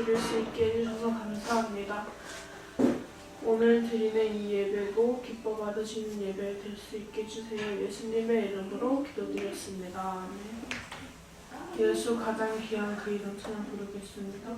드릴 수 있게 해주셔서 감사합니다. 오늘 드리는 이 예배도 기뻐 받으시는 예배 될 수 있게 해주세요. 예수님의 이름으로 기도드렸습니다. 아멘. 예수 가장 귀한 그 이름 찬양 부르겠습니다.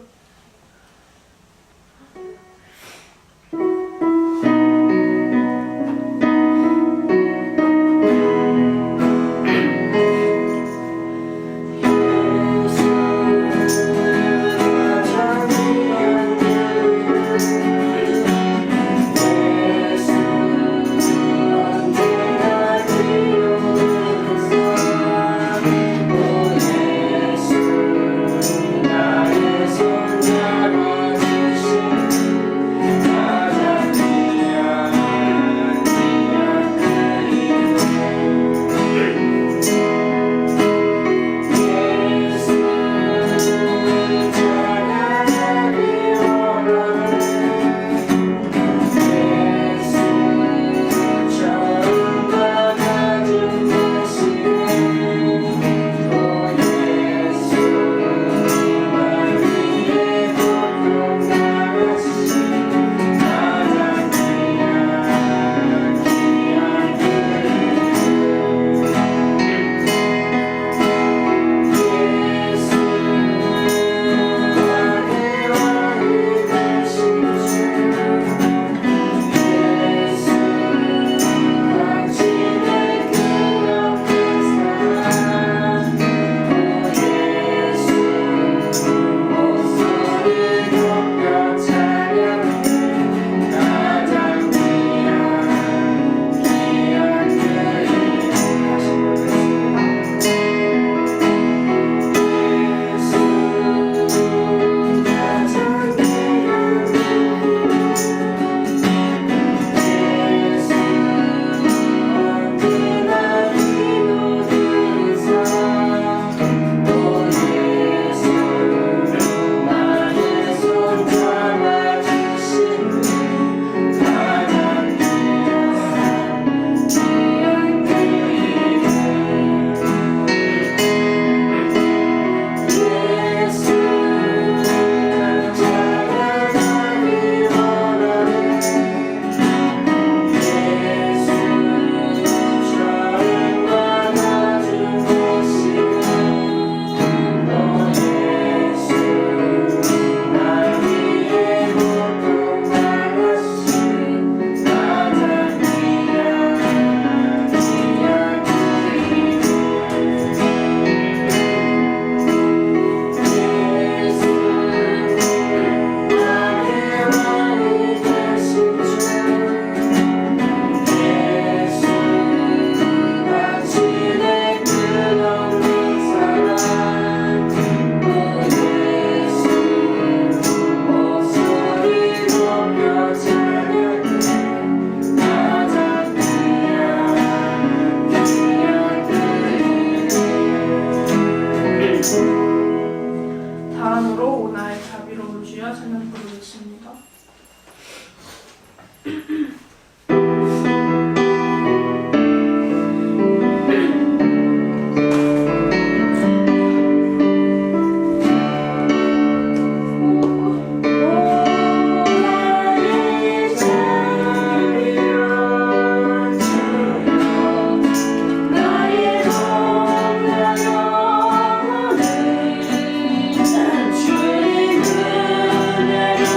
다음으로 오나의 자비로운 주여 찬양 부르겠습니다. 주의 은혜로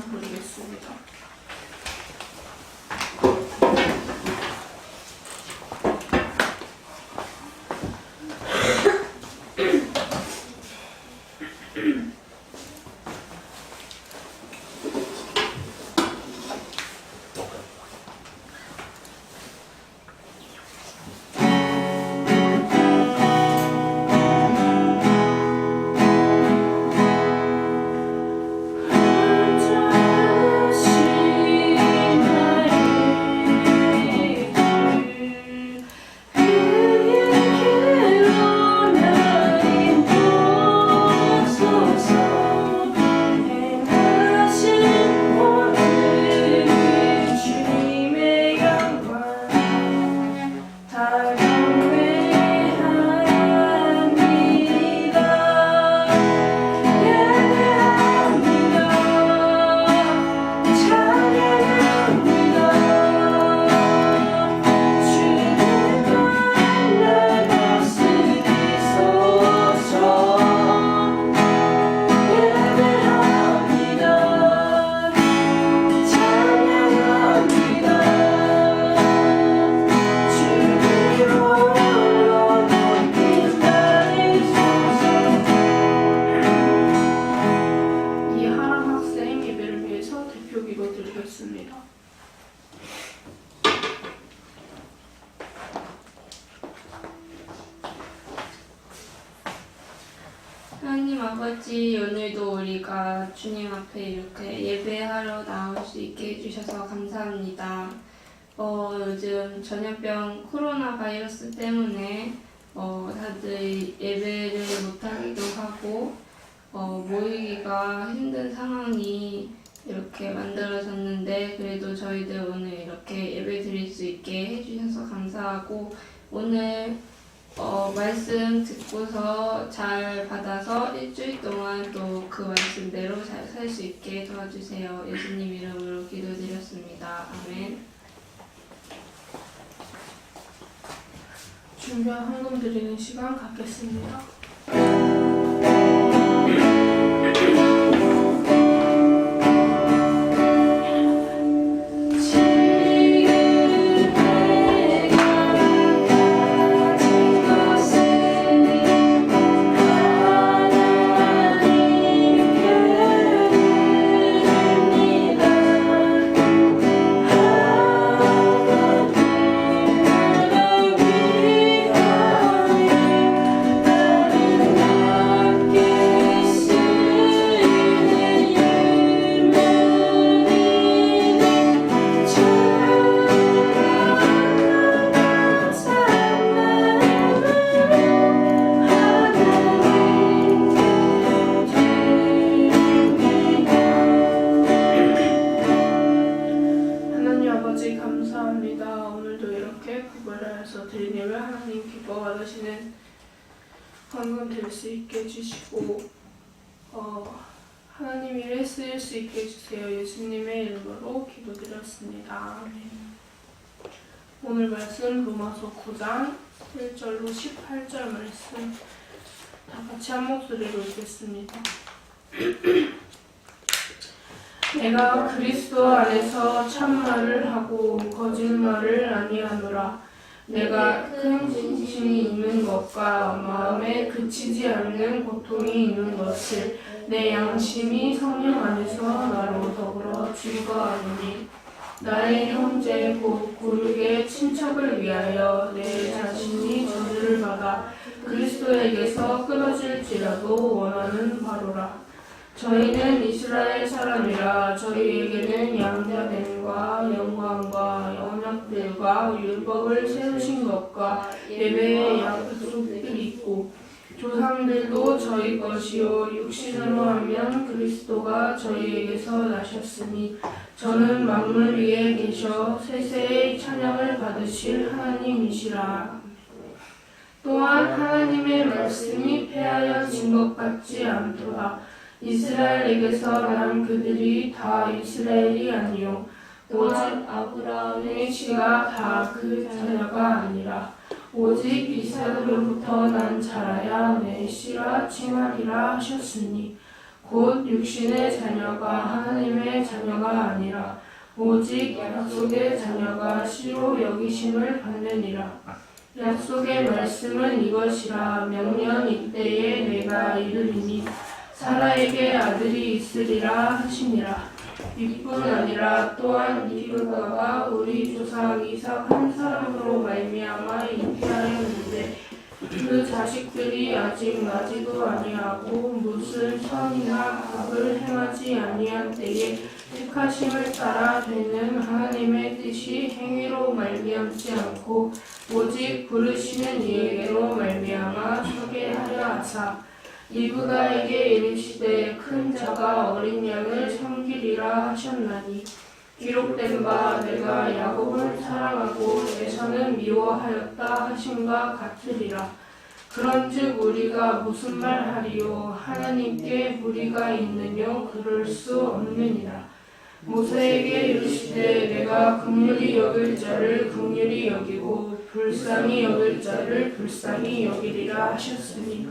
말씀드리겠습니다. 하나님 아버지, 오늘도 우리가 주님 앞에 이렇게 예배하러 나올 수 있게 해주셔서 감사합니다. 요즘 전염병 코로나 바이러스 때문에 다들 예배를 못하기도 하고 모이기가 힘든 상황이 이렇게 만들어졌는데, 그래도 저희들 오늘 이렇게 예배 드릴 수 있게 해주셔서 감사하고, 오늘 말씀 듣고서 잘 받아서 일주일 동안 또 그 말씀대로 잘 살 수 있게 도와주세요. 예수님 이름으로 기도드렸습니다. 아멘. 중요한 헌금 드리는 시간 갖겠습니다. 감사합니다. 오늘도 이렇게 구별하여서 드린 예배 하나님 기뻐 받으시는 헌금 될 수 있게 해주시고 하나님 일에 쓰일 수 있게 해주세요. 예수님의 이름으로 기도드렸습니다. 아멘. 오늘 말씀 로마서 9장 1절로 18절 말씀 다 같이 한 목소리로 읽겠습니다. 내가 그리스도 안에서 참말을 하고 거짓말을 아니하노라. 내가 큰 신심이 있는 것과 마음에 그치지 않는 고통이 있는 것을 내 양심이 성령 안에서 나로 더불어 증거하노니, 나의 형제 곧 고르게 친척을 위하여 내 자신이 저주를 받아 그리스도에게서 끊어질지라도 원하는 바로라. 저희는 이스라엘 사람이라 저희에게는 양자됨과 영광과 언약들과 율법을 세우신 것과 예배의 약속들이 있고, 조상들도 저희 것이요 육신으로 하면 그리스도가 저희에게서 나셨으니 저는 만물 위에 계셔 세세의 찬양을 받으실 하나님이시라. 또한 하나님의 말씀이 패하여진 것 같지 않도다. 이스라엘에게서 난 그들이 다 이스라엘이 아니요 오직 아브라함의 씨가 다 그 자녀가 아니라 오직 이삭으로부터 난 자라야 내 씨라 칭하리라 하셨으니, 곧 육신의 자녀가 하나님의 자녀가 아니라 오직 약속의 자녀가 씨로 여기심을 받느니라. 약속의 말씀은 이것이라. 명년 이때에 내가 이르리니 사라에게 아들이 있으리라 하시니라. 이뿐 아니라 또한 리브가가 우리 조상 이삭 한 사람으로 말미암아 잉태하였는데 그 자식들이 아직 나지도 아니하고 무슨 선이나 악을 행하지 아니한 때에 택하심을 따라 되는 하나님의 뜻이 행위로 말미암지 않고 오직 부르시는 이에게로 말미암아 서게 하려 하사 리브가에게 이르시되 큰 자가 어린 양을 섬기리라 하셨나니 기록된 바 내가 야곱을 사랑하고 에서는 미워하였다 하심과 같으리라. 그런즉 우리가 무슨 말하리요 하나님께 무리가 있느뇨 그럴 수 없느니라. 모세에게 이르시되 내가 긍휼히 여길 자를 긍휼히 여기고 불쌍히 여길 자를 불쌍히 여기리라 하셨으니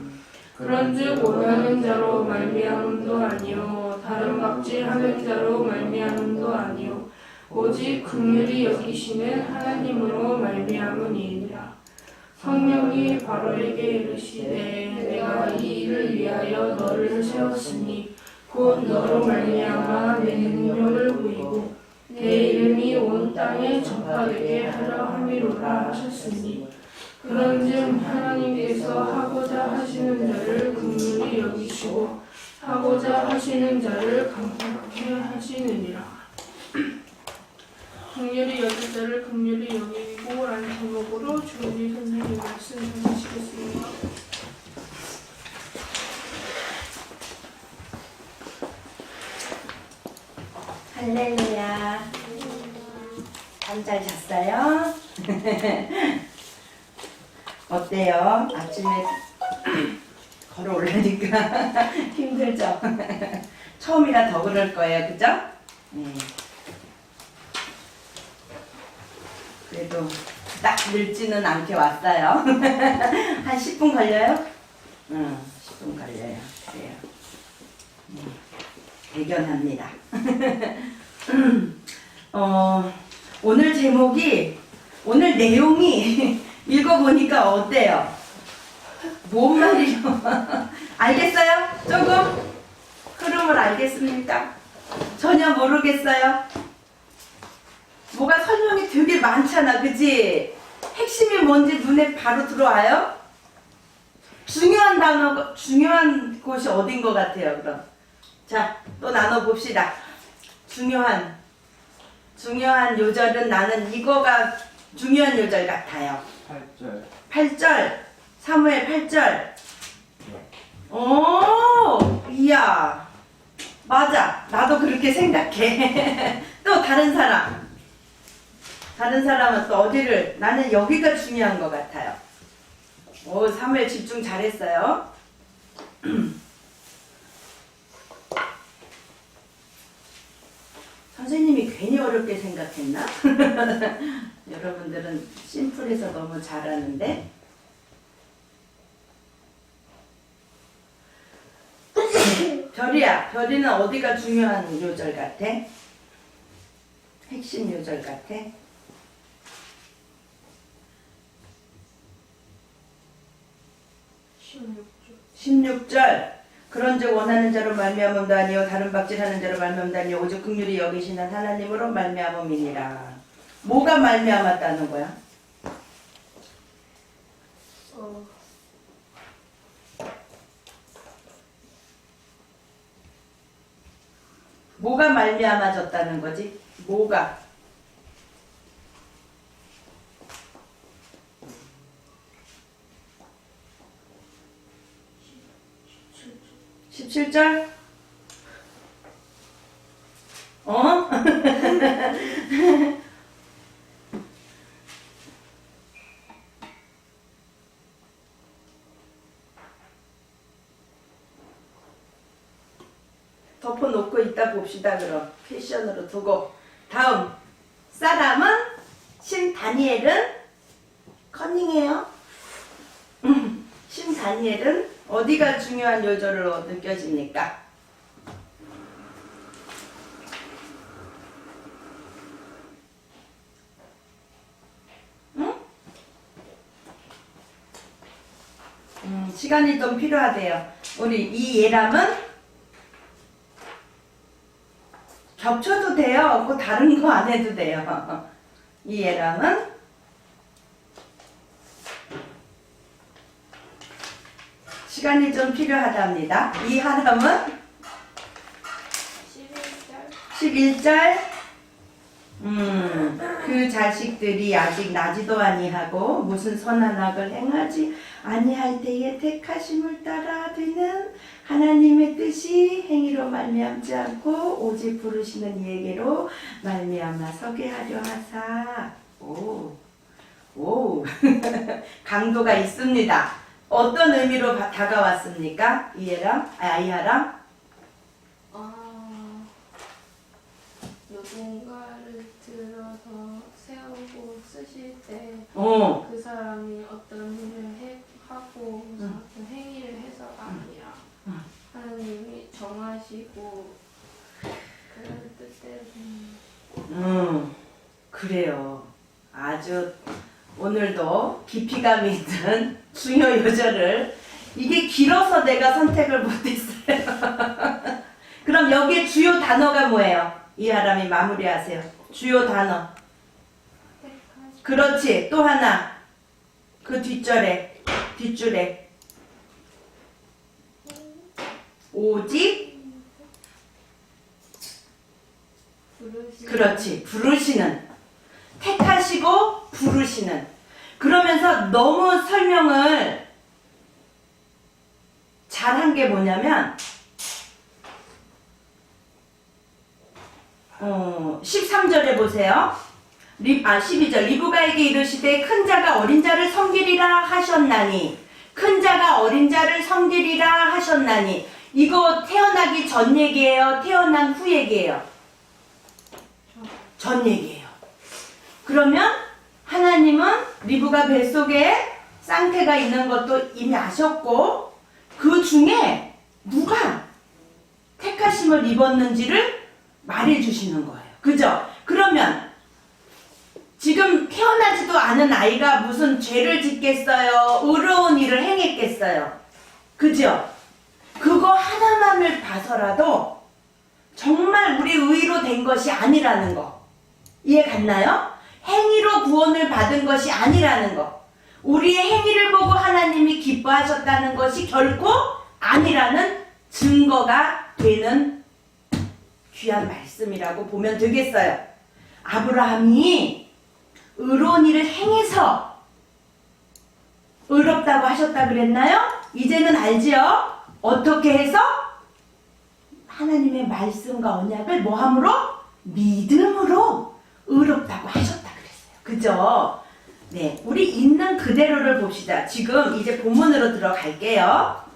그런즉 원하는 자로 말미암음도 아니요 다른 박질하는 자로 말미암음도 아니요 오직 긍휼히 여기시는 하나님으로 말미암으니이다. 성령이 바로에게 이르시되 내가 이 일을 위하여 너를 세웠으니 곧 너로 말미암아 내 능력을 보이고 내 이름이 온 땅에 전파되게 하려 함이로라 하셨으니 그런즉 하나님께서 하고자 하시는 자를 긍휼히 여기시고 하고자 하시는 자를 강팍하게 하시느니라. 긍휼히 여길 자를 긍휼히 여기고 라는 제목으로 주은희 선생님 말씀 전하시겠습니다. 할렐루야. 잠 잘 잤어요? 어때요? 아침에 걸어 올라니까 힘들죠? 처음이라 더 그럴 거예요, 그죠? 네. 그래도 딱 늦지는 않게 왔어요. 한 10분 걸려요? 응, 10분 걸려요. 그래요. 대견합니다. 오늘 제목이, 오늘 내용이 읽어보니까 어때요? 뭔 말이요? 알겠어요? 조금? 흐름을 알겠습니까? 전혀 모르겠어요? 뭐가 설명이 되게 많잖아, 그치? 핵심이 뭔지 눈에 바로 들어와요? 중요한 단어가, 중요한 곳이 어딘 것 같아요, 그럼? 자, 또 나눠봅시다. 중요한 요절은 나는 이거가 중요한 요절 같아요. 8절. 8절, 사무엘 8절. 오, 이야. 맞아. 나도 그렇게 생각해. 또 다른 사람. 다른 사람은 또 어디를, 나는 여기가 중요한 것 같아요. 오, 사무엘 집중 잘했어요. 선생님이 괜히 어렵게 생각했나? 여러분들은 심플해서 너무 잘하는데. 별이야, 별이는 어디가 중요한 요절 같아? 핵심 요절 같아? 16절. 그런즉 원하는 자로 말미암음도 아니요 다른 박질하는 자로 말미암음도 아니요 오직 긍휼히 여기시는 하나님으로 말미암음이니라. 뭐가 말미암았다는 거야? 뭐가 말미암아졌다는 거지? 뭐가? 십칠 절? 어? 덮어놓고 있다 봅시다. 그럼 퀘션으로 두고 다음 사람은 신 다니엘은 커닝해요. 신 다니엘은 어디가 중요한 요절로 느껴집니까? 시간이 좀 필요하대요. 우리 이 예람은 겹쳐도 돼요. 그 다른 거 안 해도 돼요. 이 예람은 시간이 좀 필요하답니다. 이 하람은 11절 그 자식들이 아직 나지도 아니하고 무슨 선한 악을 행하지 아니할 때에 택하심을 따라 되는 하나님의 뜻이 행위로 말미암지 않고 오직 부르시는 이에게로 말미암아 서게 하려 하사. 오 강도가 있습니다. 어떤 의미로 다가왔습니까? 이해랑 아이하랑 누군가를 들어서 세우고 쓰실 때 그 사람이 어떤 일을 하고 그 행위를 해서가 아니라 하나님이 정하시고 그런 뜻대로 그래요. 아주 오늘도 깊이감 있는 중요 요절을 이게 길어서 내가 선택을 못했어요. 그럼 여기에 주요 단어가 뭐예요? 이 사람이 마무리하세요. 주요 단어. 그렇지. 또 하나. 그 뒷줄에 오직 그렇지. 부르시는. 택하시고 부르시는. 그러면서 너무 설명을 잘한 게 뭐냐면 13절에 보세요. 12절 리브가에게 이르시되 큰 자가 어린 자를 섬기리라 하셨나니 큰 자가 어린 자를 섬기리라 하셨나니 이거 태어나기 전 얘기예요? 태어난 후 얘기예요? 전 얘기예요. 그러면 하나님은 리브가 뱃속에 쌍태가 있는 것도 이미 아셨고 그 중에 누가 택하심을 입었는지를 말해주시는 거예요. 그죠? 그러면 지금 태어나지도 않은 아이가 무슨 죄를 짓겠어요? 의로운 일을 행했겠어요? 그죠? 그거 하나만을 봐서라도 정말 우리 의로 된 것이 아니라는 거 이해 갔나요? 행위로 구원을 받은 것이 아니라는 거 우리의 행위를 보고 하나님이 기뻐하셨다는 것이 결코 아니라는 증거가 되는 귀한 말씀이라고 보면 되겠어요. 아브라함이 의로운 일을 행해서 의롭다고 하셨다 그랬나요? 이제는 알지요? 어떻게 해서? 하나님의 말씀과 언약을 뭐함으로? 믿음으로 의롭다고 하셨다 그랬어요. 그죠? 네, 우리 있는 그대로를 봅시다. 지금 이제 본문으로 들어갈게요.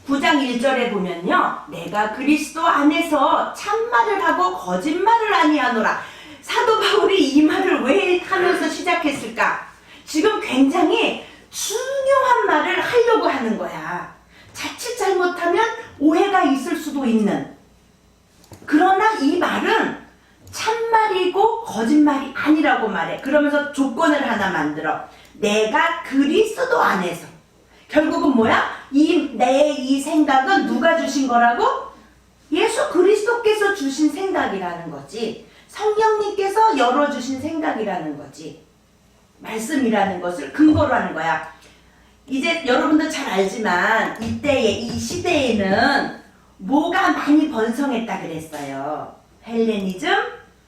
9장 1절에 보면요. 내가 그리스도 안에서 참말을 하고 거짓말을 아니하노라. 사도 바울이 이 말을 왜 하면서 시작했을까? 지금 굉장히 중요한 말을 하려고 하는 거야. 자칫 잘못하면 오해가 있을 수도 있는. 그러나 이 말은 참말이고 거짓말이 아니라고 말해. 그러면서 조건을 하나 만들어. 내가 그리스도 안에서. 결국은 뭐야? 내 이 생각은 누가 주신 거라고? 예수 그리스도께서 주신 생각이라는 거지. 성령님께서 열어주신 생각이라는 거지. 말씀이라는 것을 근거로 하는 거야. 이제 여러분도 잘 알지만 이때에 이 시대에는 뭐가 많이 번성했다 그랬어요. 헬레니즘,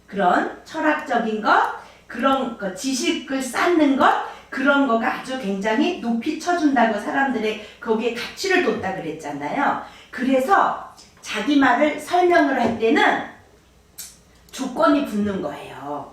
그런 철학적인 것, 그런 거, 지식을 쌓는 것, 그런 거가 아주 굉장히 높이 쳐준다고 사람들의 거기에 가치를 뒀다 그랬잖아요. 그래서 자기 말을 설명을 할 때는 조건이 붙는 거예요.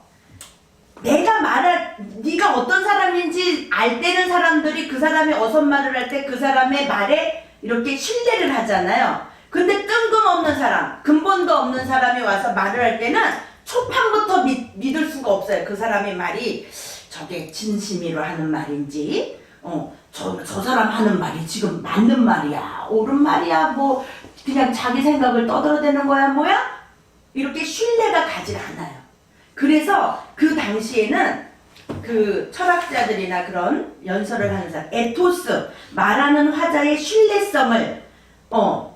네가 어떤 사람인지 알 때는 사람들이 그 사람이 어선 말을 할 때 그 사람의 말에 이렇게 신뢰를 하잖아요. 근데 뜬금없는 사람, 근본도 없는 사람이 와서 말을 할 때는 초판부터 믿을 수가 없어요. 그 사람의 말이 저게 진심으로 하는 말인지, 저 사람 하는 말이 지금 맞는 말이야, 옳은 말이야, 뭐 그냥 자기 생각을 떠들어대는 거야, 뭐야? 이렇게 신뢰가 가질 않아요. 그래서 그 당시에는 그 철학자들이나 그런 연설을 하는 사람, 에토스, 말하는 화자의 신뢰성을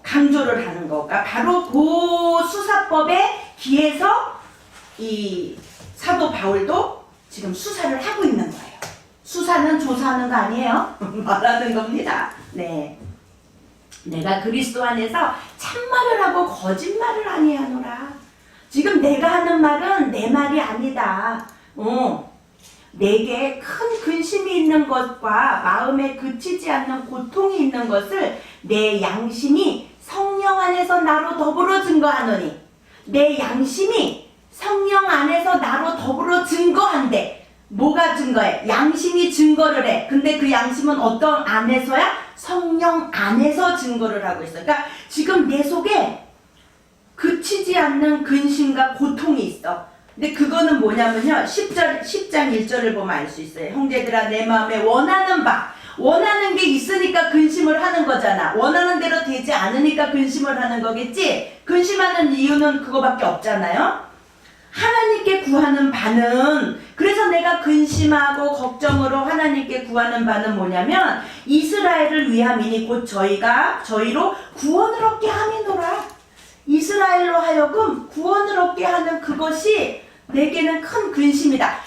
강조를 하는 거가 바로 그 수사법에 기해서 이 사도 바울도 지금 수사를 하고 있는 거예요. 수사는 조사하는 거 아니에요? 말하는 겁니다. 네. 내가 그리스도 안에서 참말을 하고 거짓말을 아니하노라. 지금 내가 하는 말은 내 말이 아니다. 내게 큰 근심이 있는 것과 마음에 그치지 않는 고통이 있는 것을 내 양심이 성령 안에서 나로 더불어 증거하노니, 내 양심이 성령 안에서 나로 더불어 증거한대. 뭐가 증거해? 양심이 증거를 해. 근데 그 양심은 어떤 안에서야? 성령 안에서 증거를 하고 있어. 그러니까 지금 내 속에 그치지 않는 근심과 고통이 있어. 근데 그거는 뭐냐면요, 10장 1절을 보면 알 수 있어요. 형제들아, 내 마음에 원하는 게 있으니까 근심을 하는 거잖아. 원하는 대로 되지 않으니까 근심을 하는 거겠지. 근심하는 이유는 그거밖에 없잖아요. 하나님께 구하는 바는, 그래서 내가 근심하고 걱정으로 하나님께 구하는 바는 뭐냐면 이스라엘을 위함이니 곧 저희로 구원을 얻게 함이노라. 이스라엘로 하여금 구원을 얻게 하는 그것이 내게는 큰 근심이다.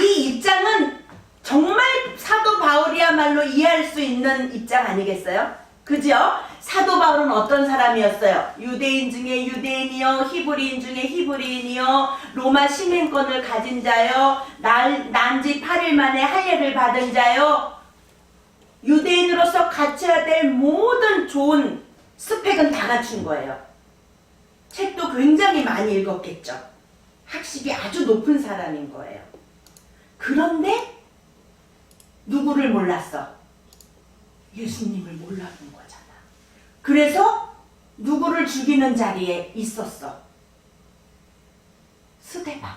이 입장은 정말 사도 바울이야말로 이해할 수 있는 입장 아니겠어요? 그죠? 사도 바울은 어떤 사람이었어요? 유대인 중에 유대인이요, 히브리인 중에 히브리인이요, 로마 시민권을 가진 자요, 난지 8일 만에 할례를 받은 자요, 유대인으로서 갖춰야 될 모든 좋은 스펙은 다 갖춘 거예요. 책도 굉장히 많이 읽었겠죠. 학식이 아주 높은 사람인 거예요. 그런데 누구를 몰랐어? 예수님을 몰랐는 거잖아. 그래서 누구를 죽이는 자리에 있었어? 스데반.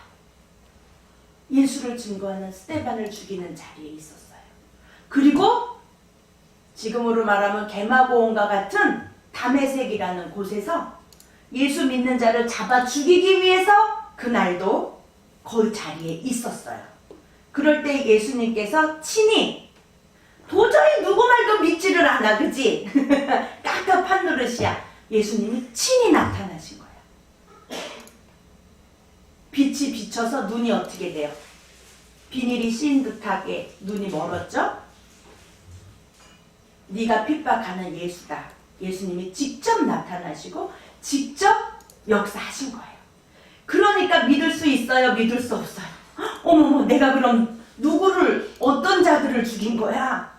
예수를 증거하는 스데반을 죽이는 자리에 있었어요. 그리고 지금으로 말하면 게마고온과 같은 다메섹이라는 곳에서 예수 믿는 자를 잡아 죽이기 위해서 그날도 그 자리에 있었어요. 그럴 때 예수님께서 친히, 도저히 누구 말도 믿지를 않아, 그지? 깝깝한 노릇이야. 예수님이 친히 나타나신 거예요. 빛이 비쳐서 눈이 어떻게 돼요? 비닐이 씌인 듯하게 눈이 멀었죠? 네가 핍박하는 예수다. 예수님이 직접 나타나시고 직접 역사하신 거예요. 그러니까 믿을 수 있어요? 믿을 수 없어요? 어머머, 내가 그럼 누구를, 어떤 자들을 죽인 거야?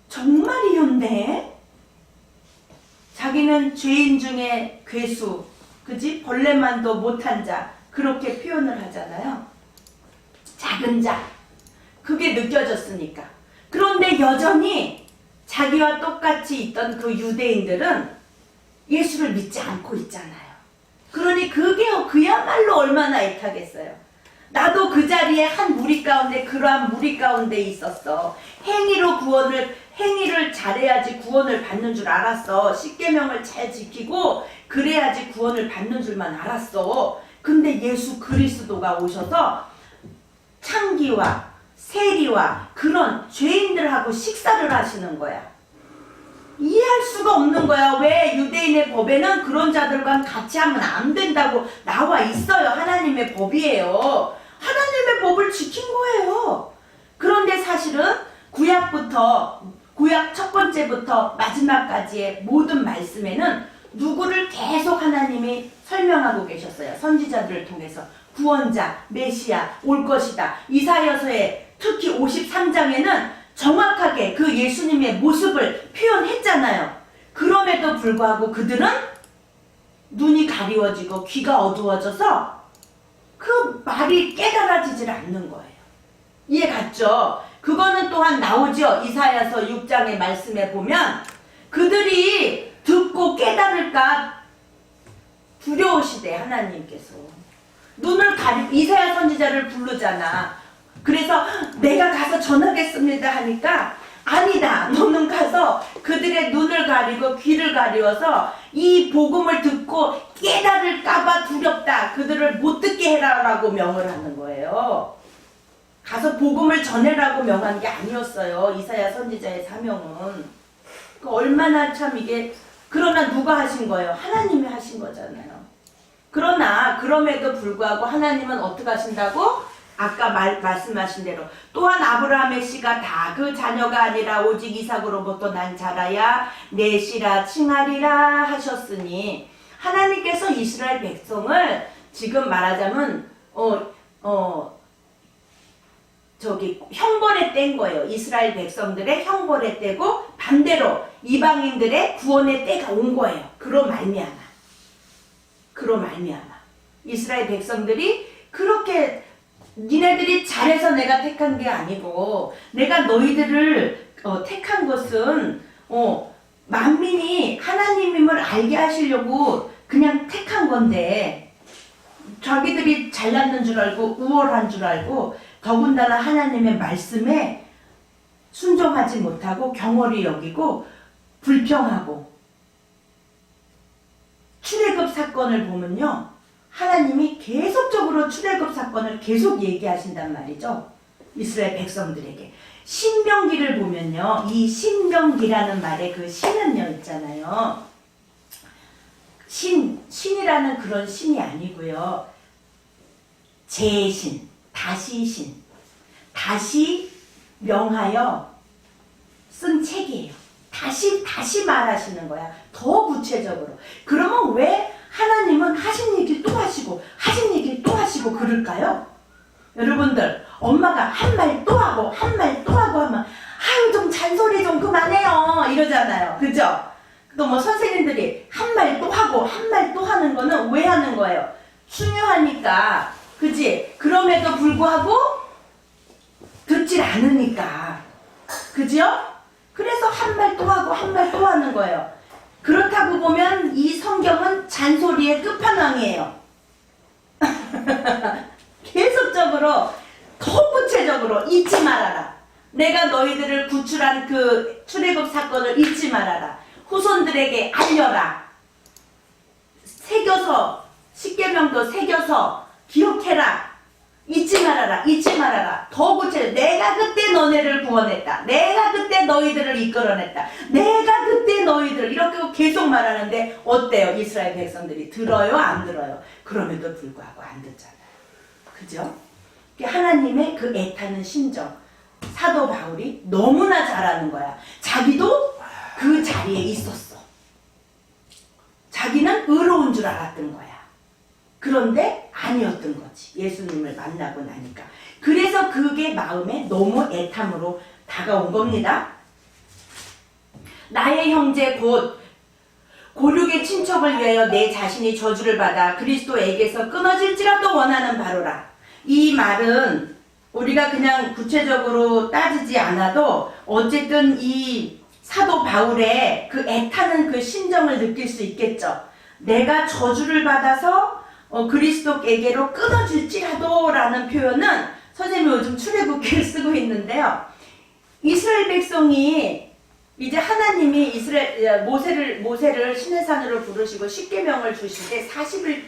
정말이었네? 자기는 죄인 중에 괴수, 그지? 벌레만도 못한 자, 그렇게 표현을 하잖아요. 작은 자. 그게 느껴졌으니까. 그런데 여전히 자기와 똑같이 있던 그 유대인들은 예수를 믿지 않고 있잖아요. 그러니 그게 그야말로 얼마나 애타겠어요. 나도 그 자리에 한 무리 가운데, 그러한 무리 가운데 있었어. 행위를 잘해야지 구원을 받는 줄 알았어. 십계명을 잘 지키고 그래야지 구원을 받는 줄만 알았어. 근데 예수 그리스도가 오셔서 창기와 세리와 그런 죄인들하고 식사를 하시는 거야. 이해할 수가 없는 거야. 왜 유대인의 법에는 그런 자들과 같이 하면 안 된다고 나와 있어요. 하나님의 법이에요. 하나님의 법을 지킨 거예요. 그런데 사실은 구약 첫 번째부터 마지막까지의 모든 말씀에는 누구를 계속 하나님이 설명하고 계셨어요. 선지자들을 통해서 구원자, 메시아, 올 것이다. 이사야서에 특히 53장에는 정확하게 그 예수님의 모습을 표현했잖아요. 그럼에도 불구하고 그들은 눈이 가리워지고 귀가 어두워져서 그 말이 깨달아지질 않는 거예요. 이해 갔죠? 그거는 또한 나오죠. 이사야서 6장의 말씀에 보면 그들이 듣고 깨달을까 두려우시대. 하나님께서 눈을 이사야 선지자를 부르잖아. 그래서 내가 가서 전하겠습니다 하니까 아니다. 너는 가서 그들의 눈을 가리고 귀를 가리워서 이 복음을 듣고 깨달을까봐 두렵다. 그들을 못 듣게 해라라고 명을 하는 거예요. 가서 복음을 전해라고 명한 게 아니었어요. 이사야 선지자의 사명은. 얼마나 참 이게, 그러나 누가 하신 거예요? 하나님이 하신 거잖아요. 그러나 그럼에도 불구하고 하나님은 어떻게 하신다고? 아까 말씀하신 대로 또한 아브라함의 씨가 다 그 자녀가 아니라 오직 이삭으로부터 난 자라야 내 씨라 칭하리라 하셨으니, 하나님께서 이스라엘 백성을 지금 말하자면 형벌에 뗀 거예요. 이스라엘 백성들의 형벌에 떼고 반대로 이방인들의 구원의 때가 온 거예요. 그로 말미암아 이스라엘 백성들이 그렇게, 니네들이 잘해서 내가 택한 게 아니고 내가 너희들을 택한 것은 만민이 하나님임을 알게 하시려고 그냥 택한 건데, 자기들이 잘났는 줄 알고 우월한 줄 알고 더군다나 하나님의 말씀에 순종하지 못하고 경홀히 여기고 불평하고. 출애굽 사건을 보면요, 하나님이 계속적으로 출애굽 사건을 계속 얘기하신단 말이죠. 이스라엘 백성들에게. 신명기를 보면요, 이 신명기라는 말의 그 신은요 있잖아요. 신이라는 그런 신이 아니고요. 재신, 다시 명하여 쓴 책이에요. 다시 말하시는 거야. 더 구체적으로. 그러면 왜 하나님은 하신 얘기를 또 하시고 하신 얘기를 또 하시고 그럴까요? 여러분들, 엄마가 한 말 또 하고 한 말 또 하고 하면 아유 좀 잔소리 좀 그만해요 이러잖아요. 그죠? 또 뭐 선생님들이 한 말 또 하고 한 말 또 하는 거는 왜 하는 거예요? 중요하니까. 그지? 그럼에도 불구하고 듣질 않으니까. 그죠? 그래서 한 말 또 하고 한 말 또 하는 거예요. 그렇다고 보면 이 성경은 잔소리의 끝판왕이에요. 계속적으로 더 구체적으로 잊지 말아라. 내가 너희들을 구출한 그 출애굽 사건을 잊지 말아라. 후손들에게 알려라. 새겨서, 십계명도 새겨서 기억해라. 잊지 말아라. 더 구체적으로 내가 그때 너네를 구원했다. 내가 그때 너희들을 이끌어냈다. 내가 그때 너희들 이렇게 계속 말하는데 어때요? 이스라엘 백성들이 들어요? 안 들어요? 그럼에도 불구하고 안 듣잖아요. 그죠? 하나님의 그 애타는 심정, 사도 바울이 너무나 잘하는 거야. 자기도 그 자리에 있었어. 자기는 의로운 줄 알았던 거야. 그런데 아니었던 거지. 예수님을 만나고 나니까. 그래서 그게 마음에 너무 애탐으로 다가온 겁니다. 나의 형제 곧 고륙의 친척을 위하여 내 자신이 저주를 받아 그리스도에게서 끊어질지라도 원하는 바로라. 이 말은 우리가 그냥 구체적으로 따지지 않아도 어쨌든 이 사도 바울의 그 애타는 그 심정을 느낄 수 있겠죠. 내가 저주를 받아서 그리스도에게로 끊어질지라도 라는 표현은 선생님이 요즘 출애굽기를 쓰고 있는데요. 이스라엘 백성이 이제 하나님이 모세를 시내산으로 부르시고 십계명을 주실 때 40일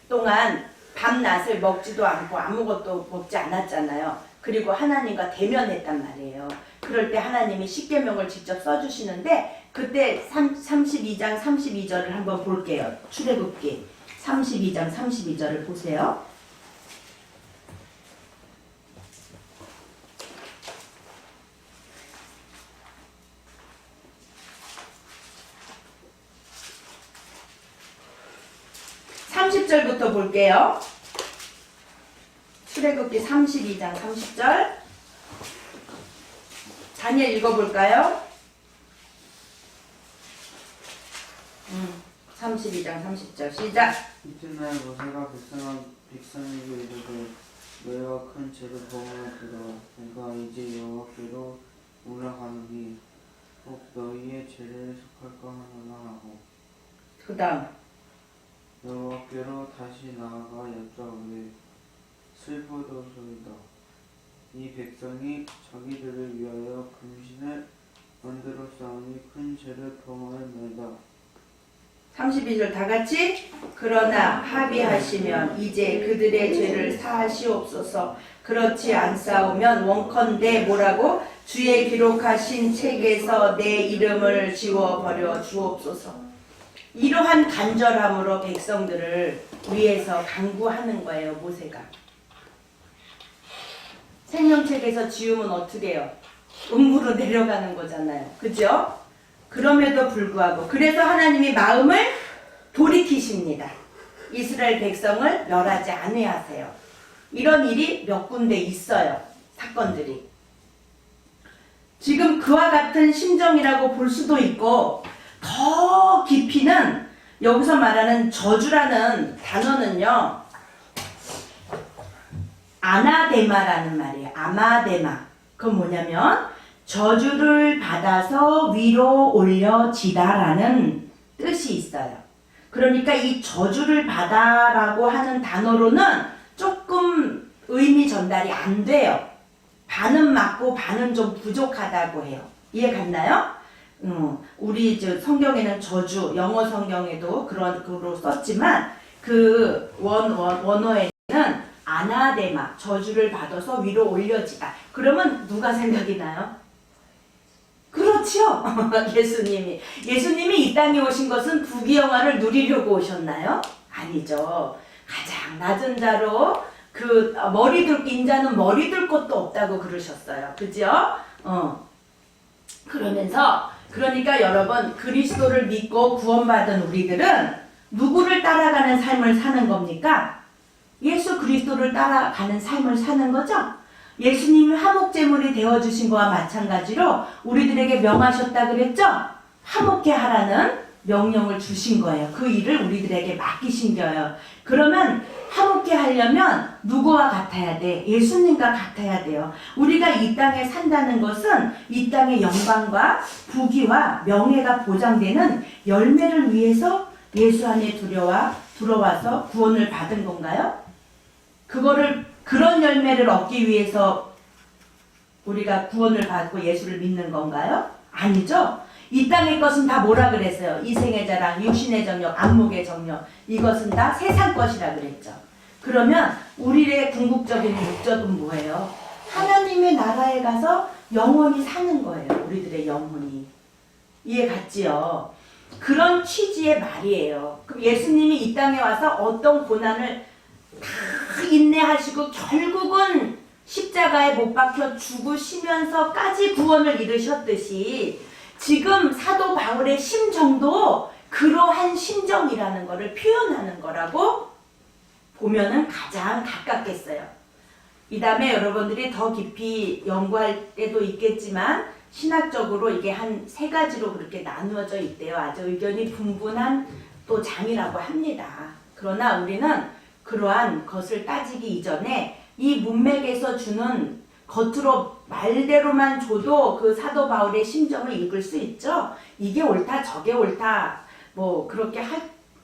동안 밤낮을 먹지도 않고 아무것도 먹지 않았잖아요. 그리고 하나님과 대면했단 말이에요. 그럴 때 하나님이 십계명을 직접 써주시는데 그때 32장 32절을 한번 볼게요. 출애굽기 32장 32절을 보세요. (30절부터) 볼게요. 출애굽기 32장 30절. 다니엘 읽어볼까요? 32장 30절 시작. 이튿날 모세가 백성에게 이르되 너희가 큰 죄를 범하였도다. 내가 이제 여호와께로 올라가노니 혹 너희의 죄를 속할까 하노라 하고 그 다음 여호와께로 다시 나아가 여짜오되 슬프도소이다. 이 백성이 자기들을 위하여 금신을 만들어 쌓으니 큰 죄를 범하였나이다. 32절 다 같이. 그러나 합의하시면 이제 그들의 죄를 사하시옵소서. 그렇지 않사오면 원컨대 뭐라고? 주의 기록하신 책에서 내 이름을 지워버려 주옵소서. 이러한 간절함으로 백성들을 위해서 간구하는 거예요. 모세가. 생명책에서 지우면 어떻게 해요? 음부로 내려가는 거잖아요. 그죠? 그럼에도 불구하고 그래서 하나님이 마음을 돌이키십니다. 이스라엘 백성을 멸하지 않으하세요. 이런 일이 몇 군데 있어요. 사건들이. 지금 그와 같은 심정이라고 볼 수도 있고 더 깊이는 여기서 말하는 저주라는 단어는요. 아나데마라는 말이에요. 아마데마. 그건 뭐냐면 저주를 받아서 위로 올려지다라는 뜻이 있어요. 그러니까 이 저주를 받아라고 하는 단어로는 조금 의미 전달이 안 돼요. 반은 맞고 반은 좀 부족하다고 해요. 이해 갔나요? 우리 성경에는 저주, 영어 성경에도 그런 거로 썼지만 그 원어에는 아나데마, 저주를 받아서 위로 올려지다. 그러면 누가 생각이 나요? 그렇죠. 예수님이 이 땅에 오신 것은 부귀영화를 누리려고 오셨나요? 아니죠. 가장 낮은 자로 그 인자는 머리 들 곳도 없다고 그러셨어요. 그죠? 그러니까 여러분 그리스도를 믿고 구원받은 우리들은 누구를 따라가는 삶을 사는 겁니까? 예수 그리스도를 따라가는 삶을 사는 거죠? 예수님이 화목제물이 되어주신 것과 마찬가지로 우리들에게 명하셨다 그랬죠? 화목케 하라는 명령을 주신 거예요. 그 일을 우리들에게 맡기신 거예요. 그러면 화목케 하려면 누구와 같아야 돼? 예수님과 같아야 돼요. 우리가 이 땅에 산다는 것은 이 땅의 영광과 부귀와 명예가 보장되는 열매를 위해서 예수 안에 들어와서 구원을 받은 건가요? 그런 열매를 얻기 위해서 우리가 구원을 받고 예수를 믿는 건가요? 아니죠. 이 땅의 것은 다 뭐라 그랬어요? 이생의 자랑, 육신의 정욕, 안목의 정욕. 이것은 다 세상 것이라 그랬죠. 그러면 우리의 궁극적인 목적은 뭐예요? 하나님의 나라에 가서 영원히 사는 거예요. 우리들의 영혼이. 이해 갔지요? 그런 취지의 말이에요. 그럼 예수님이 이 땅에 와서 어떤 고난을 다 인내하시고 결국은 십자가에 못 박혀 죽으시면서까지 구원을 이루셨듯이 지금 사도 바울의 심정도 그러한 심정이라는 것을 표현하는 거라고 보면은 가장 가깝겠어요. 이 다음에 여러분들이 더 깊이 연구할 때도 있겠지만 신학적으로 이게 한 3가지로 그렇게 나누어져 있대요. 아주 의견이 분분한 또 장이라고 합니다. 그러나 우리는 그러한 것을 따지기 이전에 이 문맥에서 주는 겉으로 말대로만 줘도 그 사도 바울의 심정을 읽을 수 있죠. 이게 옳다 저게 옳다 뭐 그렇게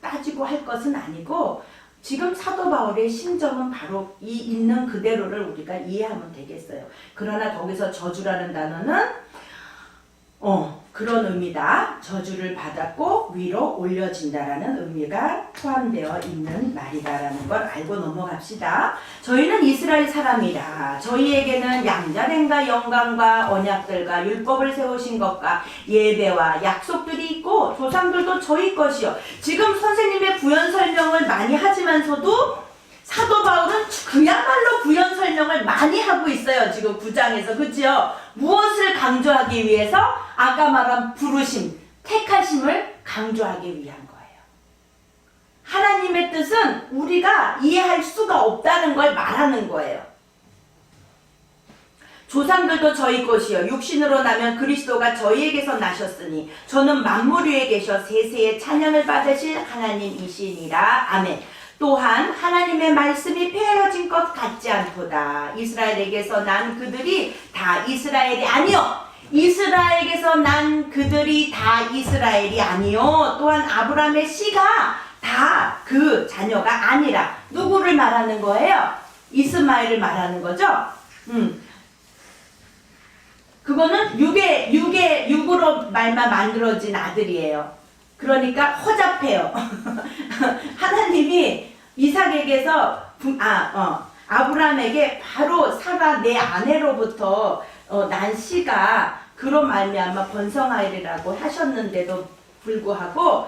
따지고 할 것은 아니고 지금 사도 바울의 심정은 바로 이 있는 그대로를 우리가 이해하면 되겠어요. 그러나 거기서 저주라는 단어는 그런 의미다. 저주를 받았고 위로 올려진다라는 의미가 포함되어 있는 말이다라는 걸 알고 넘어갑시다. 저희는 이스라엘 사람이다. 저희에게는 양자됨과 영광과 언약들과 율법을 세우신 것과 예배와 약속들이 있고 조상들도 저희 것이요. 지금 선생님의 구현 설명을 많이 하지만서도 사도 바울은 그야말로 구현 설명을 많이 하고 있어요. 지금 9장에서. 그치요? 무엇을 강조하기 위해서? 아까 말한 부르심, 택하심을 강조하기 위한 거예요. 하나님의 뜻은 우리가 이해할 수가 없다는 걸 말하는 거예요. 조상들도 저희 것이요 육신으로 나면 그리스도가 저희에게서 나셨으니 저는 만물 위에 계셔 세세의 찬양을 받으실 하나님이시니라. 아멘. 또한 하나님의 말씀이 폐하여진 것 같지 않도다. 이스라엘에게서 난 그들이 다 이스라엘이 아니요. 이스라엘에게서 난 그들이 다 이스라엘이 아니요. 또한 아브라함의 씨가 다 그 자녀가 아니라. 누구를 말하는 거예요? 이스마엘을 말하는 거죠. 그거는 육으로 말만 만들어진 아들이에요. 그러니까 허잡해요. 하나님이 이삭에게서 아브라함에게 바로 사라 내 아내로부터 난 씨가 그로 말미암아 번성하리라고 하셨는데도 불구하고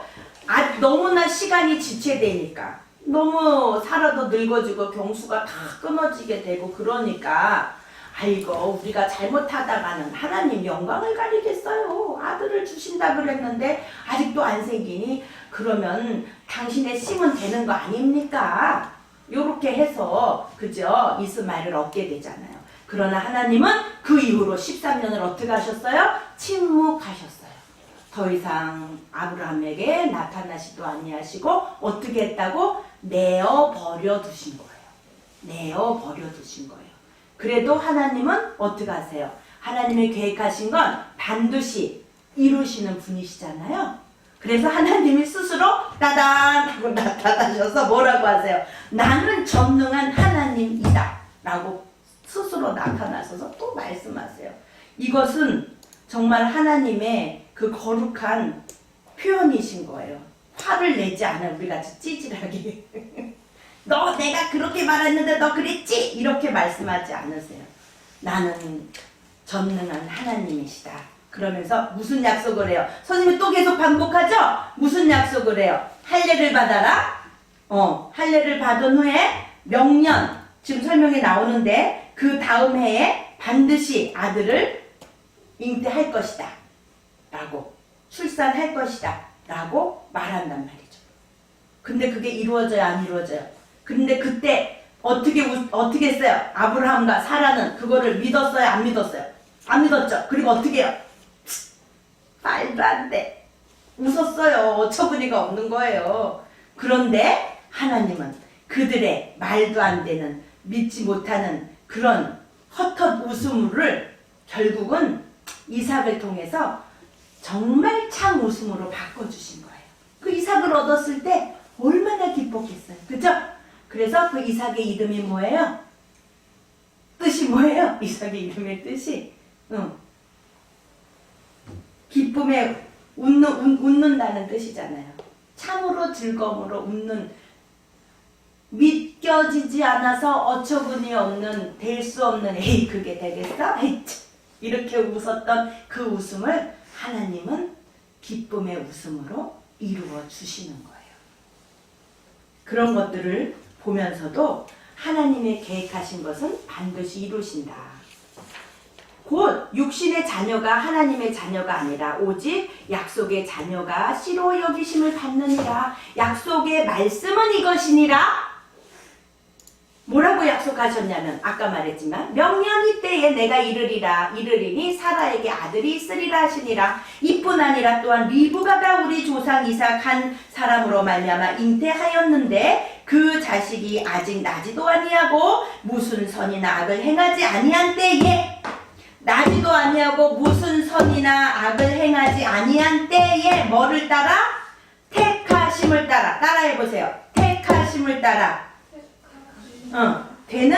너무나 시간이 지체되니까 너무 살아도 늙어지고 경수가 다 끊어지게 되고 그러니까 아이고 우리가 잘못하다가는 하나님 영광을 가리겠어요. 아들을 주신다 그랬는데 아직도 안 생기니 그러면 당신의 씨면 되는 거 아닙니까? 요렇게 해서 그죠? 이스마엘을 얻게 되잖아요. 그러나 하나님은 그 이후로 13년을 어떻게 하셨어요? 침묵하셨어요. 더 이상 아브라함에게 나타나시도 아니하시고 어떻게 했다고? 내어버려 두신 거예요. 내어버려 두신 거예요. 그래도 하나님은 어떻게 하세요? 하나님의 계획하신 건 반드시 이루시는 분이시잖아요. 그래서 하나님이 스스로 따단 하고 나타나셔서 뭐라고 하세요? 나는 전능한 하나님이다 라고 스스로 나타나셔서 또 말씀하세요. 이것은 정말 하나님의 그 거룩한 표현이신 거예요. 화를 내지 않아요. 우리같이 찌질하게. 너 내가 그렇게 말했는데 너 그랬지? 이렇게 말씀하지 않으세요. 나는 전능한 하나님이시다. 그러면서 무슨 약속을 해요? 선생님이 또 계속 반복하죠? 무슨 약속을 해요? 할례를 받아라. 할례를 받은 후에 명년 지금 설명이 나오는데 그 다음 해에 반드시 아들을 잉태할 것이다. 라고 출산할 것이다. 라고 말한단 말이죠. 근데 그게 이루어져요? 안 이루어져요? 근데 그때 어떻게 했어요? 아브라함과 사라는 그거를 믿었어요? 안 믿었어요? 안 믿었죠? 그리고 어떻게 해요? 말도 안 돼. 웃었어요. 어처구니가 없는 거예요. 그런데 하나님은 그들의 말도 안 되는 믿지 못하는 그런 헛헛 웃음을 결국은 이삭을 통해서 정말 참 웃음으로 바꿔주신 거예요. 그 이삭을 얻었을 때 얼마나 기뻤겠어요. 그죠? 그래서 그 이삭의 이름이 뭐예요? 뜻이 뭐예요? 이삭의 이름의 뜻이 기쁨에 웃는다는 뜻이잖아요. 참으로 즐거움으로 웃는, 믿겨지지 않아서 어처구니 없는, 될 수 없는, 에이 그게 되겠어? 에이 이렇게 웃었던 그 웃음을 하나님은 기쁨의 웃음으로 이루어 주시는 거예요. 그런 것들을 보면서도 하나님의 계획하신 것은 반드시 이루신다. 곧 육신의 자녀가 하나님의 자녀가 아니라 오직 약속의 자녀가 씨로 여기심을 받느니라. 약속의 말씀은 이것이니라. 뭐라고 약속하셨냐면 아까 말했지만 명년 이때에 내가 이르리니 사라에게 아들이 있으리라 하시니라. 이뿐 아니라 또한 리브가가 우리 조상 이삭 한 사람으로 말미암아 잉태하였는데 그 자식이 아직 나지도 아니하고 무슨 선이나 악을 행하지 아니한 때에, 나지도 아니하고 무슨 선이나 악을 행하지 아니한 때에 뭐를 따라? 택하심을 따라. 따라해보세요. 택하심을 따라. 되는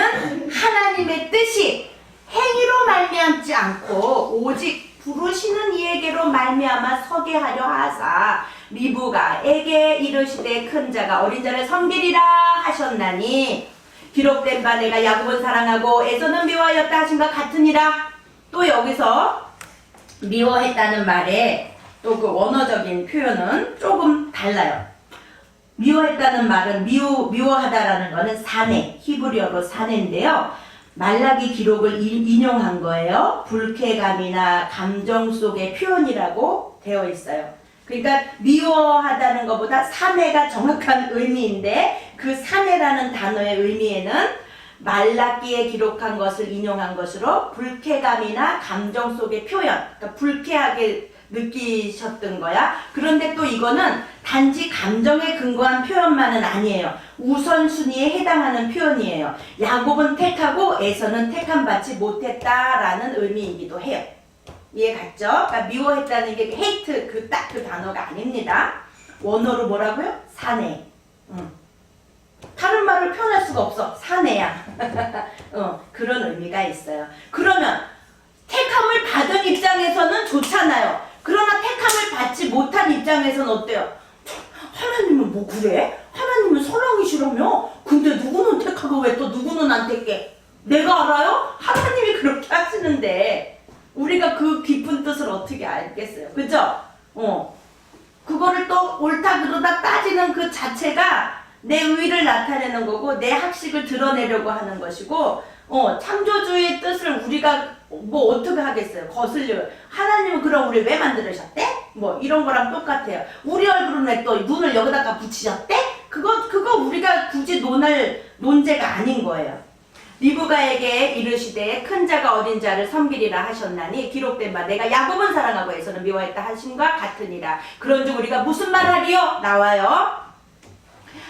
하나님의 뜻이 행위로 말미암지 않고 오직 부르시는 이에게로 말미암아 서게 하려 하사 리브가에게 이르시되 큰 자가 어린 자를 섬기리라 하셨나니 기록된 바 내가 야곱은 사랑하고 에서는 미워하였다 하신과 같으니라. 또 여기서 미워했다는 말에 또 그 원어적인 표현은 조금 달라요. 미워했다는 말은 미워하다라는 거는 사내, 히브리어로 사내인데요. 말라기 기록을 인용한 거예요. 불쾌감이나 감정 속의 표현이라고 되어 있어요. 그러니까 미워하다는 것보다 사내가 정확한 의미인데 그 사내라는 단어의 의미에는 말라기에 기록한 것을 인용한 것으로 불쾌감이나 감정 속의 표현, 그러니까 불쾌하게 느끼셨던 거야. 그런데 또 이거는 단지 감정에 근거한 표현만은 아니에요. 우선순위에 해당하는 표현이에요. 야곱은 택하고 에서는 택함 받지 못했다라는 의미이기도 해요. 이해 갔죠? 그러니까 미워했다는 게 hate 그 단어가 아닙니다. 원어로 뭐라고요? 사내. 다른 말을 표현할 수가 없어. 사내야. 그런 의미가 있어요. 그러면 택함을 받은 입장에서는 좋잖아요. 그러나 택함을 받지 못한 입장에서는 어때요? 하나님은 뭐 그래? 하나님은 사랑이시라며? 근데 누구는 택하고 왜 또 누구는 안 택해? 내가 알아요? 하나님이 그렇게 하시는데 우리가 그 깊은 뜻을 어떻게 알겠어요? 그죠? 그거를 또 옳다 그러다 따지는 그 자체가 내 의를 나타내는 거고 내 학식을 드러내려고 하는 것이고 창조주의 뜻을 우리가 뭐 어떻게 하겠어요? 거슬려. 하나님은 그럼 우리 왜 만들으셨대? 뭐 이런 거랑 똑같아요. 우리 얼굴은 왜 또 눈을 여기다가 붙이셨대? 그거 우리가 굳이 논할 논제가 아닌 거예요. 리브가에게 이르시되 큰 자가 어린 자를 섬기리라 하셨나니 기록된 바 내가 야곱은 사랑하고 에서는 미워했다 하심과 같으니라. 그런즉 우리가 무슨 말하리요? 나와요.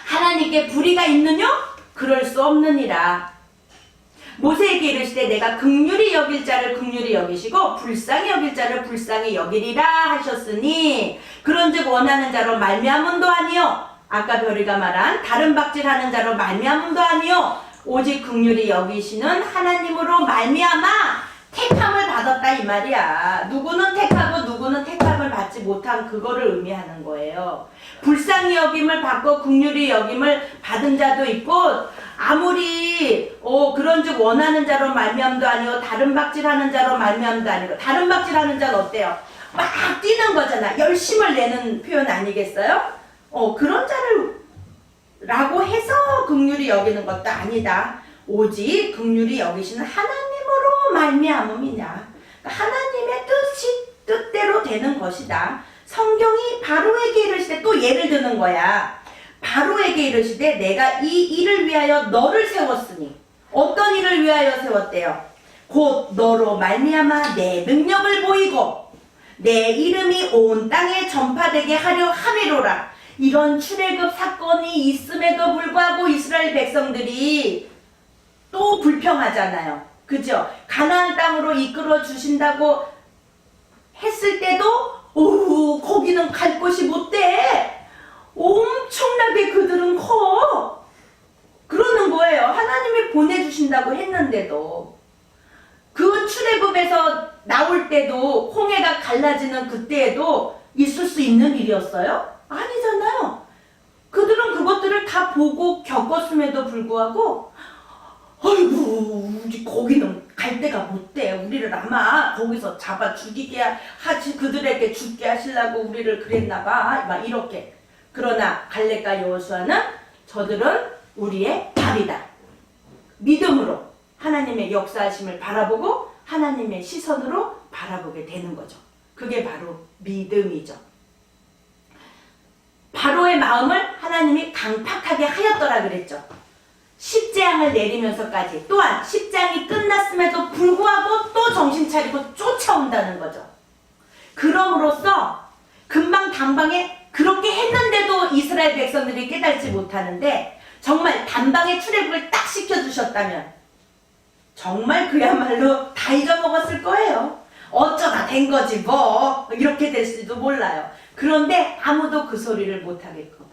하나님께 불의가 있느냐? 그럴 수 없느니라. 모세에게 이르시되 내가 긍휼히 여길 자를 긍휼히 여기시고 불쌍히 여길 자를 불쌍히 여기리라 하셨으니 그런즉 원하는 자로 말미암음도 아니요 아까 별이가 말한 다른 박질하는 자로 말미암음도 아니요 오직 긍휼히 여기시는 하나님으로 말미암아 택함을 받았다 이 말이야. 누구는 택하고 누구는 택함을 받지 못한 그거를 의미하는 거예요. 불쌍히 여김을 받고 긍휼히 여김을 받은 자도 있고 아무리 그런즉 원하는 자로 말미암도 아니고 다른 박질하는 자로 말미암도 아니고 다른 박질하는 자는 어때요? 막 뛰는 거잖아. 열심을 내는 표현 아니겠어요? 그런 자를 라고 해서 긍휼히 여기는 것도 아니다. 오직 긍휼히 여기시는 하나님으로 말미암음이냐. 그러니까 하나님의 뜻대로 되는 것이다. 성경이 바로에게 이르시되 또 예를 드는 거야. 바로에게 이르시되 내가 이 일을 위하여 너를 세웠으니 어떤 일을 위하여 세웠대요? 곧 너로 말미암아 내 능력을 보이고 내 이름이 온 땅에 전파되게 하려 함이로라. 이런 출애굽 사건이 있음에도 불구하고 이스라엘 백성들이 또 불평하잖아요. 그죠? 가나안 땅으로 이끌어 주신다고 했을 때도 거기는 갈 곳이 못 돼. 엄청나게 그들은 커. 그러는 거예요. 하나님이 보내주신다고 했는데도. 그 출애굽에서 나올 때도 홍해가 갈라지는 그때에도 있을 수 있는 일이었어요? 아니잖아요. 그들은 그것들을 다 보고 겪었음에도 불구하고 아이고 우리 거기는 갈 데가 못 돼. 우리를 아마 거기서 잡아 죽이게 하지 그들에게 죽게 하시려고 우리를 그랬나 봐. 막 이렇게. 그러나 갈렙과 여호수아는 저들은 우리의 답이다. 믿음으로 하나님의 역사하심을 바라보고 하나님의 시선으로 바라보게 되는 거죠. 그게 바로 믿음이죠. 바로의 마음을 하나님이 강팍하게 하였더라 그랬죠. 10재앙을 내리면서까지 또한 10장이 끝났음에도 불구하고 또 정신 차리고 쫓아온다는 거죠. 그럼으로써 금방 당방에 그렇게 했는데도 이스라엘 백성들이 깨닫지 못하는데 정말 단방에 출애굽을 딱 시켜주셨다면 정말 그야말로 다 잊어먹었을 거예요. 어쩌다 된 거지 뭐 이렇게 될지도 몰라요. 그런데 아무도 그 소리를 못하겠고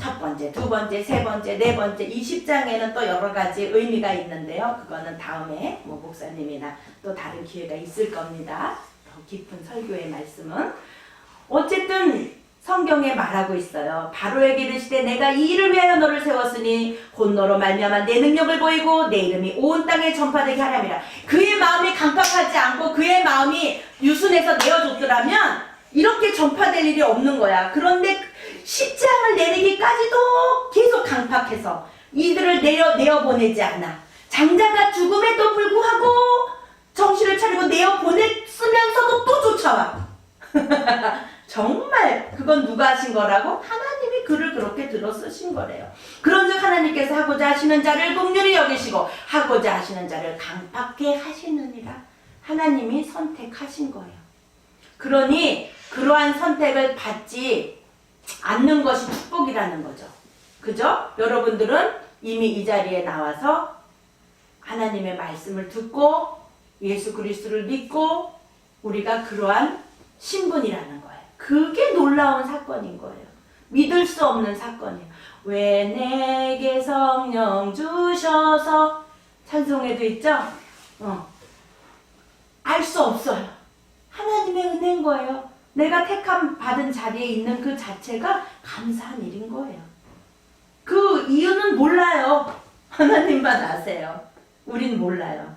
첫 번째, 두 번째, 세 번째, 네 번째 이 10장에는 또 여러 가지 의미가 있는데요. 그거는 다음에 목사님이나 또 다른 기회가 있을 겁니다. 더 깊은 설교의 말씀은 어쨌든 성경에 말하고 있어요. 바로에게 이르시되 내가 이 일을 위하여 너를 세웠으니 곧 너로 말미암아 내 능력을 보이고 내 이름이 온 땅에 전파되게 하람이라. 그의 마음이 강팍하지 않고 그의 마음이 유순해서 내어줬더라면 이렇게 전파될 일이 없는 거야. 그런데 10장을 내리기까지도 계속 강팍해서 이들을 내어보내지 않아. 장자가 죽음에도 불구하고 정신을 차리고 내어보냈으면서도 또 쫓아와. 정말 그건 누가 하신 거라고? 하나님이 글을 그렇게 들어 쓰신 거래요. 그런즉 하나님께서 하고자 하시는 자를 긍휼히 여기시고 하고자 하시는 자를 강팍게 하시느니라. 하나님이 선택하신 거예요. 그러니 그러한 선택을 받지 않는 것이 축복이라는 거죠. 그죠? 여러분들은 이미 이 자리에 나와서 하나님의 말씀을 듣고 예수 그리스도를 믿고 우리가 그러한 신분이라는 거예요. 그게 놀라운 사건인 거예요. 믿을 수 없는 사건이에요. 왜 내게 성령 주셔서 찬송에도 있죠? 알 수 없어요. 하나님의 은혜인 거예요. 내가 택함 받은 자리에 있는 그 자체가 감사한 일인 거예요. 그 이유는 몰라요. 하나님만 아세요. 우린 몰라요.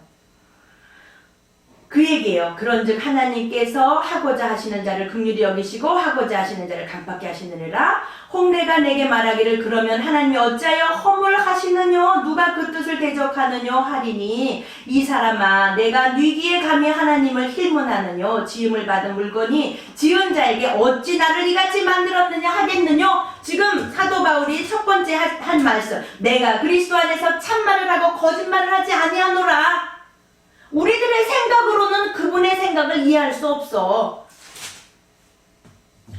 그 얘기예요. 그런즉 하나님께서 하고자 하시는 자를 긍휼히 여기시고 하고자 하시는 자를 감밖에 하시느니라. 홍례가 내게 말하기를 그러면 하나님이 어찌하여 허물하시느뇨 누가 그 뜻을 대적하느뇨 하리니 이 사람아 내가 뉘기에 감히 하나님을 힐문하느뇨 지음을 받은 물건이 지은 자에게 어찌 나를 이같이 만들었느냐 하겠느뇨. 지금 사도 바울이 첫 번째 한 말씀, 내가 그리스도 안에서 참말을 하고 거짓말을 하지 아니하노라. 우리들의 생각으로는 그분의 생각을 이해할 수 없어.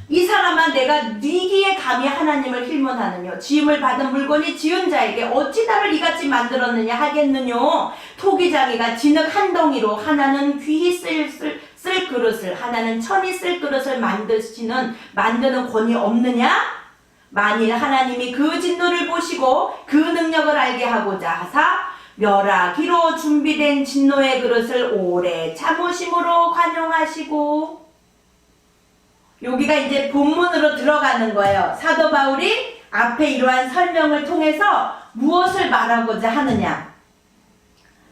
이 사람아 내가 뉘기에 감히 하나님을 힐문하느뇨 지음을 받은 물건이 지은 자에게 어찌 나를 이같이 만들었느냐 하겠느뇨. 토기장이가 진흙 한 덩이로 하나는 귀히 쓸 그릇을 하나는 천히 쓸 그릇을 만드는 권위 없느냐. 만일 하나님이 그 진노를 보시고 그 능력을 알게 하고자 하사 멸하기로 준비된 진노의 그릇을 오래 참으심으로 관용하시고. 여기가 이제 본문으로 들어가는 거예요. 사도 바울이 앞에 이러한 설명을 통해서 무엇을 말하고자 하느냐.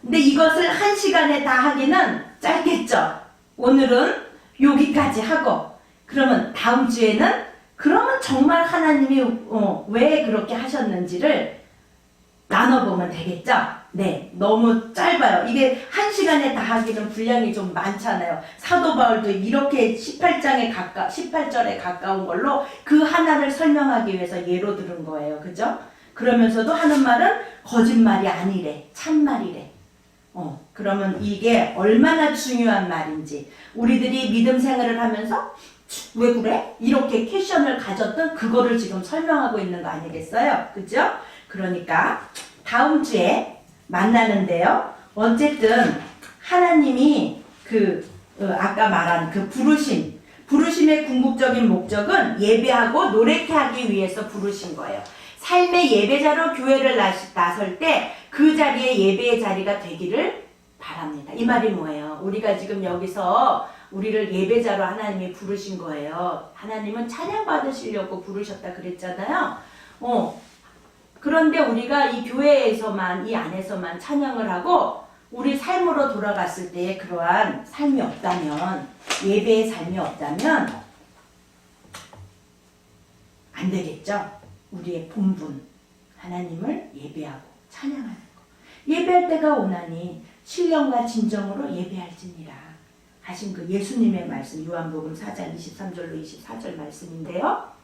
근데 이것을 한 시간에 다 하기는 짧겠죠. 오늘은 여기까지 하고 그러면 다음 주에는 그러면 정말 하나님이 왜 그렇게 하셨는지를 나눠보면 되겠죠? 네, 너무 짧아요. 이게 한 시간에 다 하기는 분량이 좀 많잖아요. 사도 바울도 이렇게 18절에 가까운 걸로 그 하나를 설명하기 위해서 예로 들은 거예요. 그죠? 그러면서도 하는 말은 거짓말이 아니래. 참말이래. 그러면 이게 얼마나 중요한 말인지 우리들이 믿음 생활을 하면서 왜 그래? 이렇게 퀘션을 가졌던 그거를 지금 설명하고 있는 거 아니겠어요? 그죠? 그러니까 다음 주에 만나는데요. 어쨌든 하나님이 아까 말한 그 부르심의 궁극적인 목적은 예배하고 노래케 하기 위해서 부르신 거예요. 삶의 예배자로 교회를 나설 때 그 자리에 예배의 자리가 되기를 바랍니다. 이 말이 뭐예요? 우리가 지금 여기서 우리를 예배자로 하나님이 부르신 거예요. 하나님은 찬양 받으시려고 부르셨다 그랬잖아요. 그런데 우리가 이 교회에서만, 이 안에서만 찬양을 하고 우리 삶으로 돌아갔을 때에 그러한 삶이 없다면, 예배의 삶이 없다면 안 되겠죠? 우리의 본분, 하나님을 예배하고 찬양하는 거. 예배할 때가 오나니 신령과 진정으로 예배할지니라 하신 그 예수님의 말씀, 요한복음 4장 23절로 24절 말씀인데요.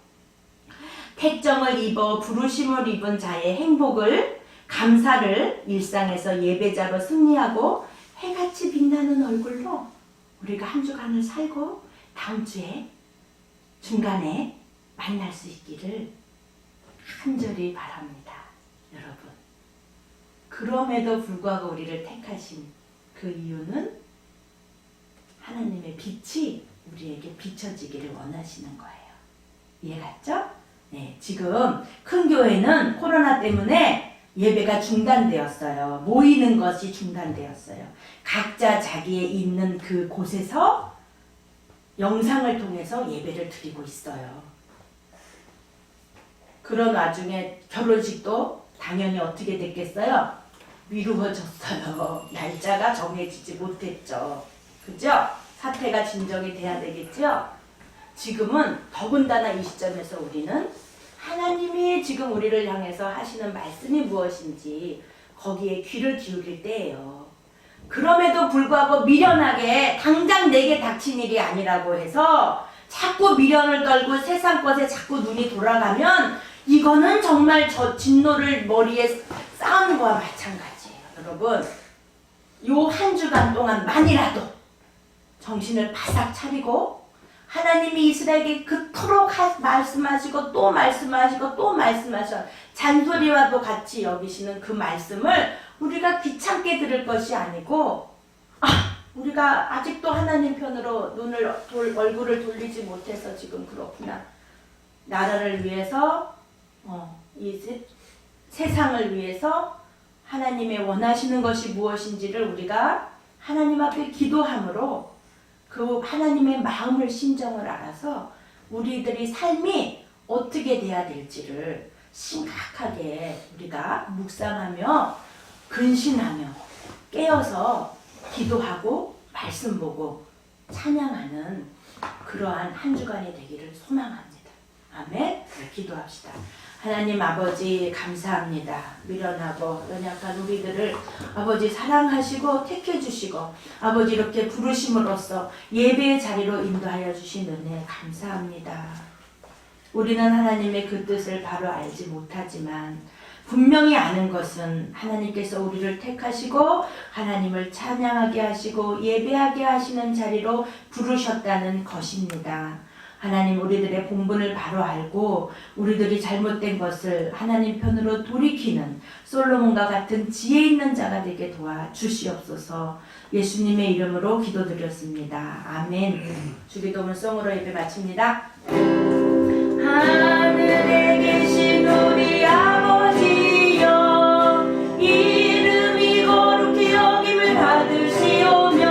택정을 입어 부르심을 입은 자의 행복을, 감사를 일상에서 예배자로 승리하고 해같이 빛나는 얼굴로 우리가 한 주간을 살고 다음 주에 중간에 만날 수 있기를 간절히 바랍니다. 여러분. 그럼에도 불구하고 우리를 택하신 그 이유는 하나님의 빛이 우리에게 비춰지기를 원하시는 거예요. 이해갔죠? 네, 지금 큰 교회는 코로나 때문에 예배가 중단되었어요. 모이는 것이 중단되었어요. 각자 자기의 있는 그 곳에서 영상을 통해서 예배를 드리고 있어요. 그런 와중에 결혼식도 당연히 어떻게 됐겠어요? 미루어졌어요. 날짜가 정해지지 못했죠. 그죠? 사태가 진정이 돼야 되겠죠? 지금은 더군다나 이 시점에서 우리는 하나님이 지금 우리를 향해서 하시는 말씀이 무엇인지 거기에 귀를 기울일 때예요. 그럼에도 불구하고 미련하게 당장 내게 닥친 일이 아니라고 해서 자꾸 미련을 떨고 세상 것에 자꾸 눈이 돌아가면 이거는 정말 저 진노를 머리에 쌓은 거와 마찬가지예요. 여러분, 요 한 주간 동안만이라도 정신을 바싹 차리고 하나님이 이스라엘에게 그토록 말씀하시고 또 말씀하시고 또 말씀하셔 잔소리와도 같이 여기시는 그 말씀을 우리가 귀찮게 들을 것이 아니고 우리가 아직도 하나님 편으로 얼굴을 돌리지 못해서 지금 그렇구나. 나라를 위해서 이 세상을 위해서 하나님의 원하시는 것이 무엇인지를 우리가 하나님 앞에 기도함으로 그 하나님의 마음을 심정을 알아서 우리들이 삶이 어떻게 돼야 될지를 심각하게 우리가 묵상하며 근신하며 깨어서 기도하고 말씀 보고 찬양하는 그러한 한 주간이 되기를 소망합니다. 아멘. 네, 기도합시다. 하나님 아버지 감사합니다. 미련하고 연약한 우리들을 아버지 사랑하시고 택해주시고 아버지 이렇게 부르심으로써 예배의 자리로 인도하여 주신 은혜 감사합니다. 우리는 하나님의 그 뜻을 바로 알지 못하지만 분명히 아는 것은 하나님께서 우리를 택하시고 하나님을 찬양하게 하시고 예배하게 하시는 자리로 부르셨다는 것입니다. 하나님 우리들의 본분을 바로 알고 우리들이 잘못된 것을 하나님 편으로 돌이키는 솔로몬과 같은 지혜 있는 자가 되게 도와 주시옵소서. 예수님의 이름으로 기도드렸습니다. 아멘. 주기도문 송으로 예배 마칩니다. 하늘에 계신 우리 아버지여 이름이 거룩히 여김을 받으시오며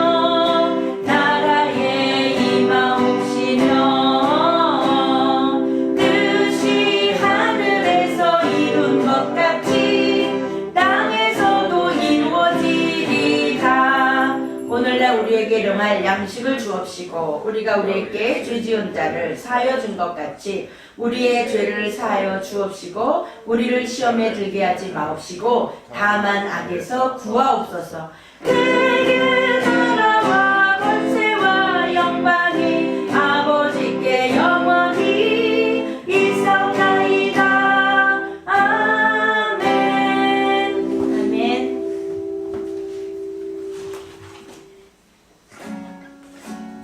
나라의 임하옵시며 뜻이 하늘에서 이룬 것 같이 땅에서도 이루어지리다. 오늘날 우리에게 일용할 양식을 주옵시고 우리가 우리에게 죄 지은 자를 사하여 준 것 같이 우리의 죄를 사하여 주옵시고 우리를 시험에 들게 하지 마옵시고 다만 악에서 구하옵소서.